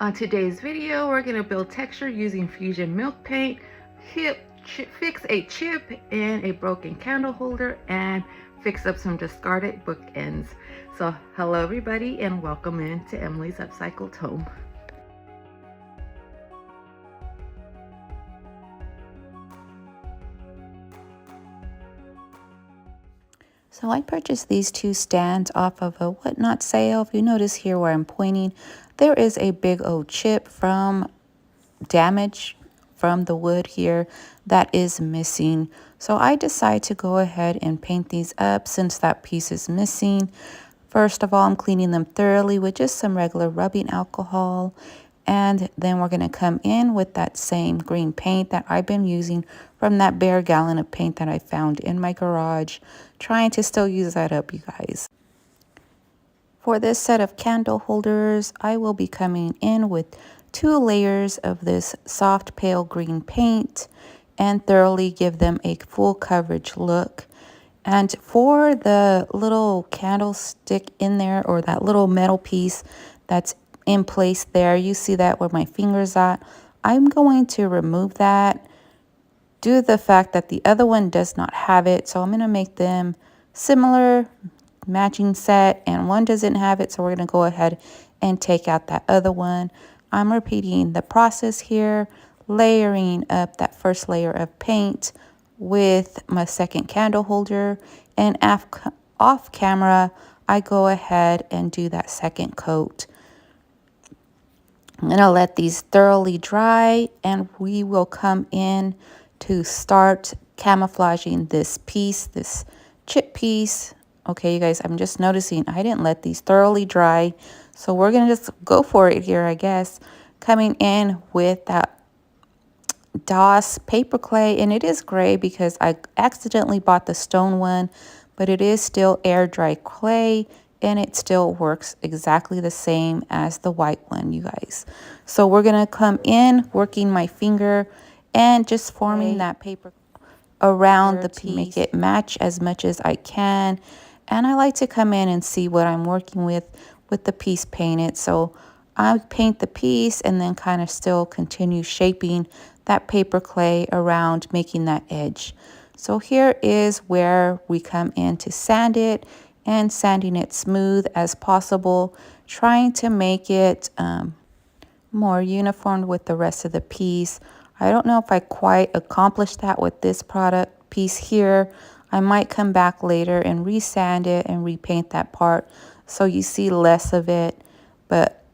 On today's video, we're going to build texture using fusion milk paint, fix a chip in a broken candle holder, and fix up some discarded bookends. So hello everybody and welcome into Emily's Upcycled Home. So I purchased these two stands off of a whatnot sale. If you notice here where I'm pointing, there is a big old chip from damage from the wood here that is missing. So I decided to go ahead and paint these up since that piece is missing. First of all, I'm cleaning them thoroughly with just some regular rubbing alcohol. And then we're going to come in with that same green paint that I've been using from that bare gallon of paint that I found in my garage. Trying to still use that up, you guys. For this set of candle holders, I will be coming in with 2 layers of this soft pale green paint and thoroughly give them a full coverage look. And for the little candlestick in there, or that little metal piece that's in place there, you see that where my finger's at, I'm going to remove that due to the fact that the other one does not have it. So I'm going to make them similar, matching set, and one doesn't have it, so we're going to go ahead and take out that other one. I'm repeating the process here, layering up that first layer of paint with my second candle holder, and off camera I go ahead and do that second coat. I'm going to let these thoroughly dry, and we will come in to start camouflaging this piece, this chip piece. Okay, you guys, I'm just noticing I didn't let these thoroughly dry, so we're going to just go for it here, I guess. Coming in with that DOS paper clay, and it is gray because I accidentally bought the stone one, but it is still air dry clay, and it still works exactly the same as the white one, you guys. So we're going to come in working my finger and just forming that paper around the piece, make it match as much as I can. And I like to come in and see what I'm working with the piece painted. So I paint the piece and then kind of still continue shaping that paper clay around, making that edge. So here is where we come in to sand it, and sanding it smooth as possible, trying to make it more uniform with the rest of the piece. I don't know if I quite accomplished that with this product piece here. I might come back later and resand it and repaint that part so you see less of it. But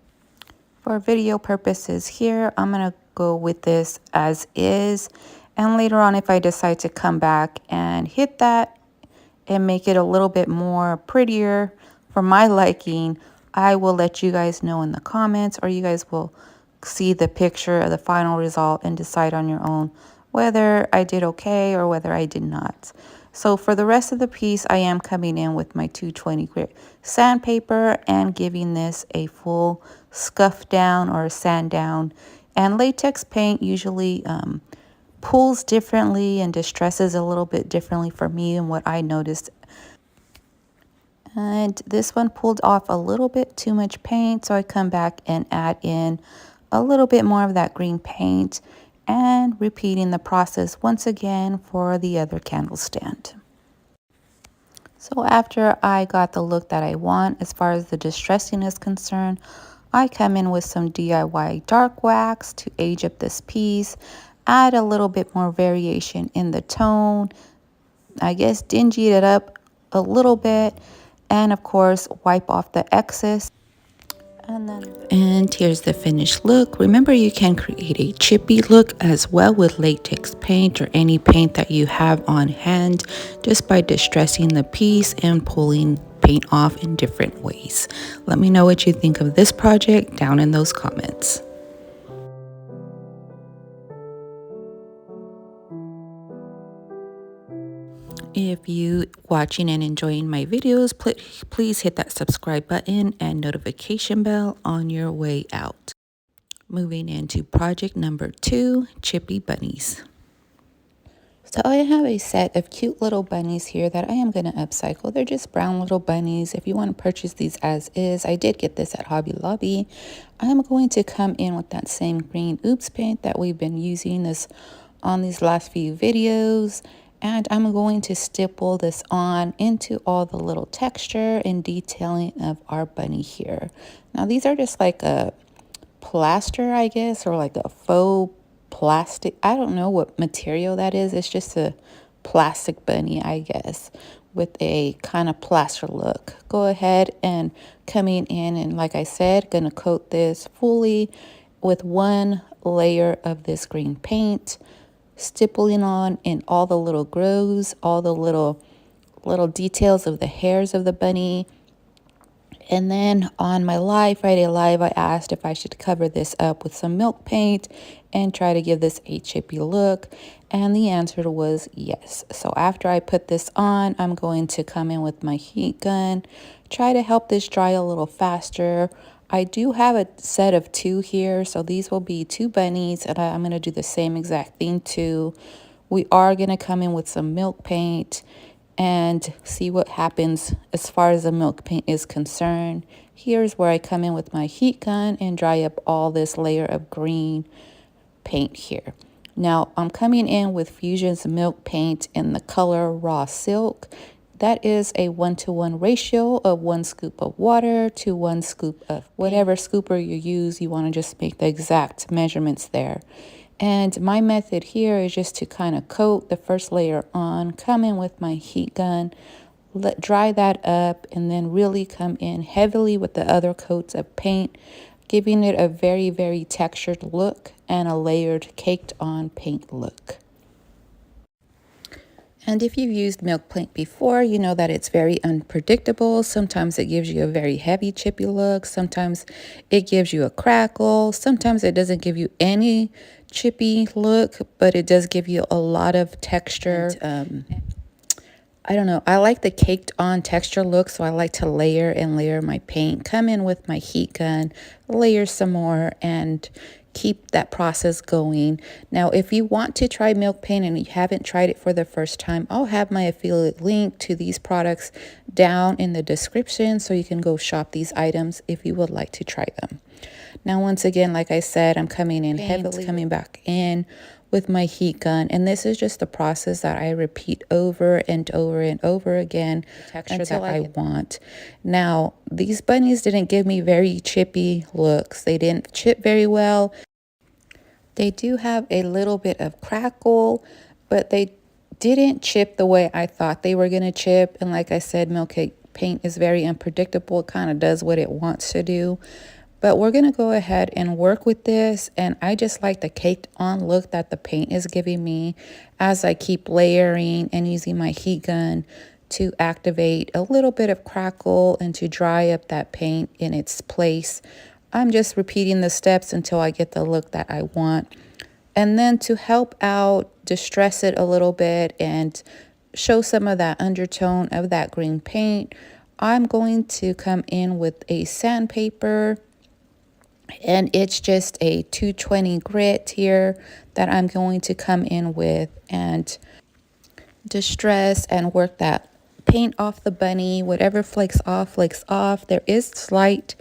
for video purposes here, I'm going to go with this as is. And later on, if I decide to come back and hit that and make it a little bit more prettier for my liking, I will let you guys know in the comments, or you guys will see the picture of the final result and decide on your own whether I did okay or whether I did not. So for the rest of the piece, I am coming in with my 220 grit sandpaper and giving this a full scuff down or sand down. And latex paint usually pulls differently and distresses a little bit differently for me and what I noticed. And this one pulled off a little bit too much paint, so I come back and add in a little bit more of that green paint, and repeating the process once again for the other candle stand. So after I got the look that I want as far as the distressing is concerned, I come in with some DIY dark wax to age up this piece, add a little bit more variation in the tone, I guess dingy it up a little bit, and of course wipe off the excess. And here's the finished look. Remember, you can create a chippy look as well with latex paint or any paint that you have on hand, just by distressing the piece and pulling paint off in different ways. Let me know what you think of this project down in those comments. If you watching and enjoying my videos, please hit that subscribe button and notification bell on your way out. Moving into project number 2, chippy bunnies. So I have a set of cute little bunnies here that I am going to upcycle. They're just brown little bunnies. If you want to purchase these as is, I did get this at Hobby Lobby. I'm going to come in with that same green oops paint that we've been using this on these last few videos. And I'm going to stipple this on into all the little texture and detailing of our bunny here. Now these are just like a plaster, I guess, or like a faux plastic. I don't know what material that is. It's just a plastic bunny, I guess, with a kind of plaster look. Go ahead and coming in, and like I said, gonna coat this fully with one layer of this green paint, stippling on in all the little grooves, all the little details of the hairs of the bunny. And then on my Friday live, I asked if I should cover this up with some milk paint and try to give this a chippy look. And the answer was yes. So after I put this on, I'm going to come in with my heat gun, try to help this dry a little faster. I do have a set of 2 here, so these will be 2 bunnies, and I'm going to do the same exact thing too. We are going to come in with some milk paint and see what happens as far as the milk paint is concerned. Here's where I come in with my heat gun and dry up all this layer of green paint here. Now I'm coming in with Fusion's milk paint in the color Raw Silk. That is a 1-to-1 ratio of 1 scoop of water to 1 scoop of whatever scooper you use. You want to just make the exact measurements there. And my method here is just to kind of coat the first layer on, come in with my heat gun, dry that up, and then really come in heavily with the other coats of paint, giving it a very, very textured look and a layered caked on paint look. And if you've used milk paint before, you know that it's very unpredictable. Sometimes it gives you a very heavy chippy look. Sometimes it gives you a crackle. Sometimes it doesn't give you any chippy look, but it does give you a lot of texture. And, I don't know. I like the caked on texture look, so I like to layer and layer my paint. Come in with my heat gun, layer some more, and keep that process going. Now, if you want to try milk paint and you haven't tried it for the first time, I'll have my affiliate link to these products down in the description so you can go shop these items if you would like to try them. Now, once again, like I said, I'm coming in heavily, coming back in with my heat gun, and this is just the process that I repeat over and over and over again until I want. Now, these bunnies didn't give me very chippy looks. They didn't chip very well. They do have a little bit of crackle, but they didn't chip the way I thought they were going to chip. And like I said, milk paint is very unpredictable. It kind of does what it wants to do. But we're going to go ahead and work with this. And I just like the caked on look that the paint is giving me as I keep layering and using my heat gun to activate a little bit of crackle and to dry up that paint in its place. I'm just repeating the steps until I get the look that I want. And then to help out, distress it a little bit and show some of that undertone of that green paint, I'm going to come in with a sandpaper. And it's just a 220 grit here that I'm going to come in with and distress and work that paint off the bunny. Whatever flakes off, flakes off. There is slight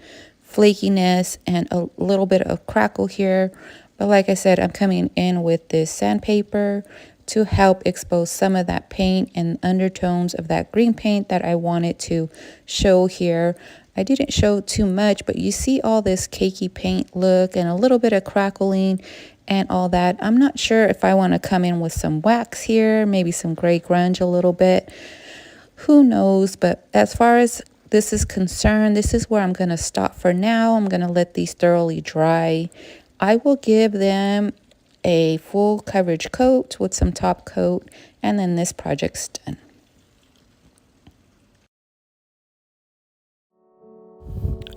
flakiness and a little bit of crackle here. But like I said, I'm coming in with this sandpaper to help expose some of that paint and undertones of that green paint that I wanted to show here. I didn't show too much, but you see all this cakey paint look and a little bit of crackling and all that. I'm not sure if I want to come in with some wax here, maybe some gray grunge a little bit. Who knows? But as far as this is concerned, this is where I'm going to stop for now. I'm going to let these thoroughly dry. I will give them a full coverage coat with some top coat, and then this project's done.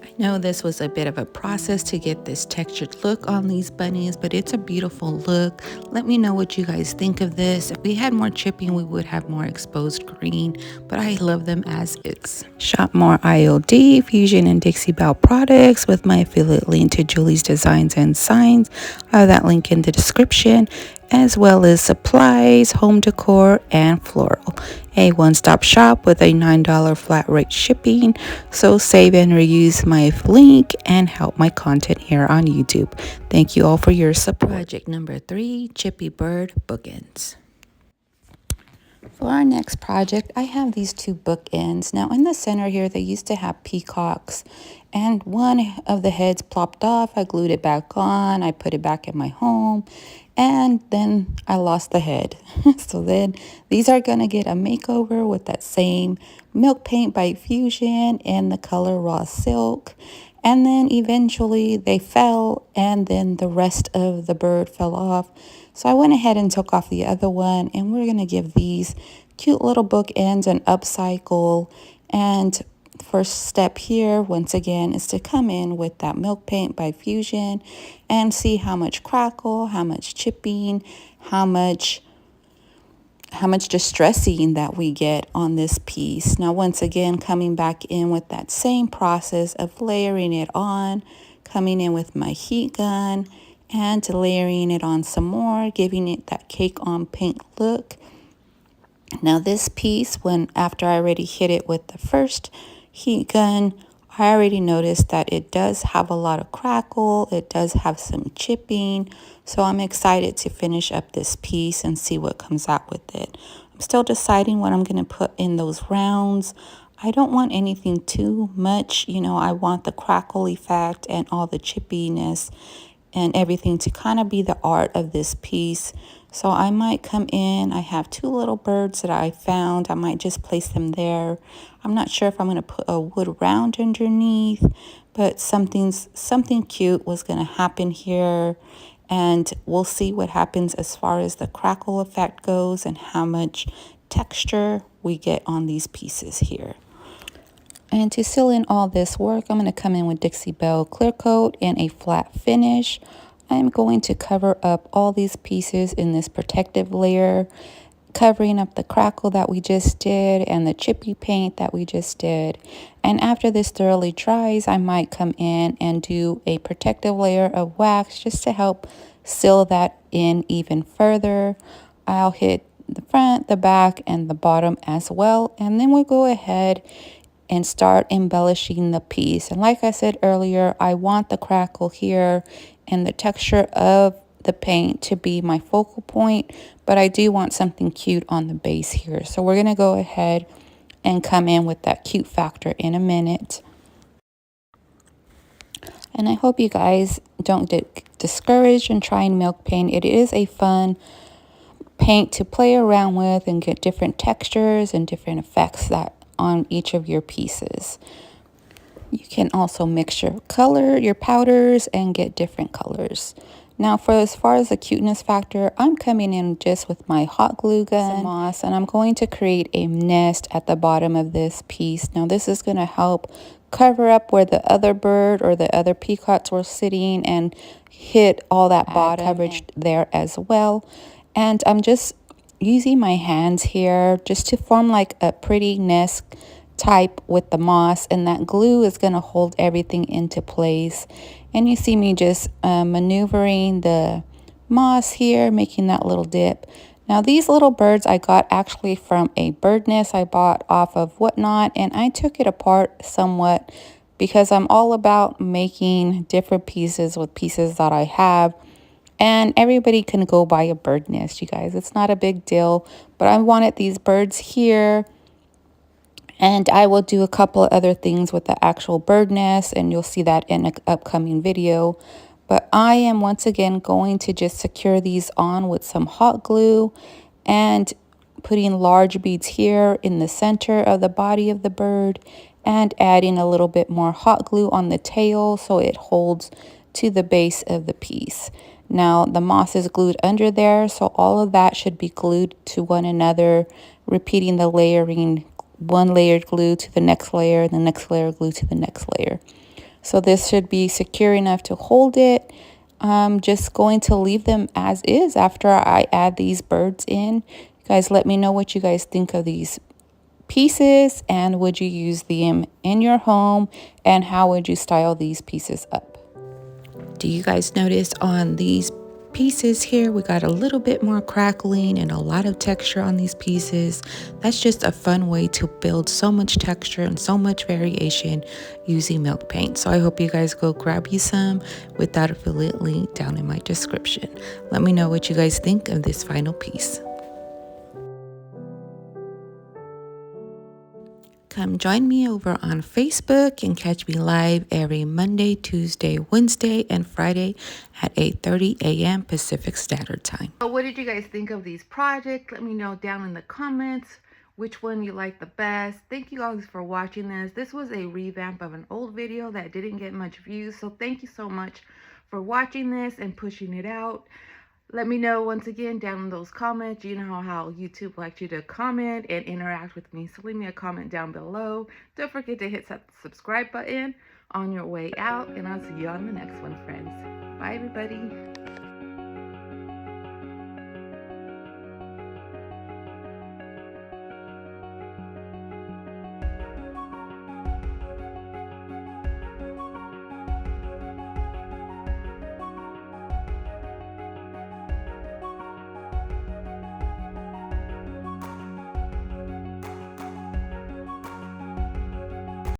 I know this was a bit of a process to get this textured look on these bunnies, but it's a beautiful look. Let me know what you guys think of this. If we had more chipping, we would have more exposed green, but I love them as is. Shop more IOD, Fusion, and Dixie Belle products with my affiliate link to Julie's Designs and Signs. I have that link in the description. as well as supplies, home decor, and floral. A one-stop shop with a $9 flat rate shipping. So save and reuse my link and help my content here on YouTube. Thank you all for your support. Project number 3, Chippy Bird Bookends. For our next project, I have these 2 bookends. Now in the center here, they used to have peacocks, and one of the heads plopped off. I glued it back on, I put it back in my home, and then I lost the head. So then these are gonna get a makeover with that same milk paint by Fusion in the color raw silk. And then eventually they fell, and then the rest of the bird fell off. So I went ahead and took off the other one, and we're going to give these cute little bookends an upcycle. And first step here, once again, is to come in with that milk paint by Fusion and see how much crackle, how much chipping, how much distressing that we get on this piece. Now, once again, coming back in with that same process of layering it on, coming in with my heat gun and layering it on some more, giving it that cake on paint look. Now this piece, after I already hit it with the first heat gun, I already noticed that it does have a lot of crackle. It does have some chipping. So I'm excited to finish up this piece and see what comes out with it. I'm still deciding what I'm going to put in those rounds. I don't want anything too much. You know, I want the crackle effect and all the chippiness and everything to kind of be the art of this piece. So I might come in, I have 2 little birds that I found. I might just place them there. I'm not sure if I'm going to put a wood round underneath, but something cute was going to happen here. And we'll see what happens as far as the crackle effect goes and how much texture we get on these pieces here. And to seal in all this work, I'm going to come in with Dixie Belle Clear Coat in a flat finish. I'm going to cover up all these pieces in this protective layer, covering up the crackle that we just did and the chippy paint that we just did. And after this thoroughly dries, I might come in and do a protective layer of wax just to help seal that in even further. I'll hit the front, the back, and the bottom as well. And then we'll go ahead and start embellishing the piece. And like I said earlier, I want the crackle here and the texture of the paint to be my focal point, but I do want something cute on the base here. So we're going to go ahead and come in with that cute factor in a minute. And I hope you guys don't get discouraged in trying milk paint. It is a fun paint to play around with and get different textures and different effects that on each of your pieces. You can also mix your color, your powders, and get different colors. Now, for as far as the cuteness factor, I'm coming in just with my hot glue gun, some moss, and I'm going to create a nest at the bottom of this piece. Now, this is going to help cover up where the other bird or the other peacocks were sitting and hit all that bottom coverage there as well. And I'm just using my hands here just to form like a pretty nest type with the moss, and that glue is going to hold everything into place. And you see me just maneuvering the moss here, making that little dip. Now these little birds I got actually from a bird nest I bought off of Whatnot, and I took it apart somewhat because I'm all about making different pieces with pieces that I have. And everybody can go buy a bird nest, you guys. It's not a big deal, but I wanted these birds here. And I will do a couple of other things with the actual bird nest, and you'll see that in an upcoming video. But I am once again going to just secure these on with some hot glue and putting large beads here in the center of the body of the bird and adding a little bit more hot glue on the tail so it holds to the base of the piece. Now the moss is glued under there, so all of that should be glued to one another, repeating the layering, one layer glue to the next layer, the next layer glue to the next layer. So this should be secure enough to hold it. I'm just going to leave them as is after I add these birds in. You guys let me know what you guys think of these pieces, and would you use them in your home, and how would you style these pieces up? Do you guys notice on these pieces here. We got a little bit more crackling and a lot of texture on these pieces. That's just a fun way to build so much texture and so much variation using milk paint. So I hope you guys go grab you some with that affiliate link down in my description. Let me know what you guys think of this final piece. Come join me over on Facebook and catch me live every Monday, Tuesday, Wednesday, and Friday at 8:30 a.m. Pacific Standard Time. So what did you guys think of these projects? Let me know down in the comments which one you like the best. Thank you guys for watching this. This was a revamp of an old video that didn't get much views. So thank you so much for watching this and pushing it out. Let me know once again down in those comments. You know how YouTube likes you to comment and interact with me. So leave me a comment down below. Don't forget to hit that subscribe button on your way out. And I'll see you on the next one, friends. Bye, everybody.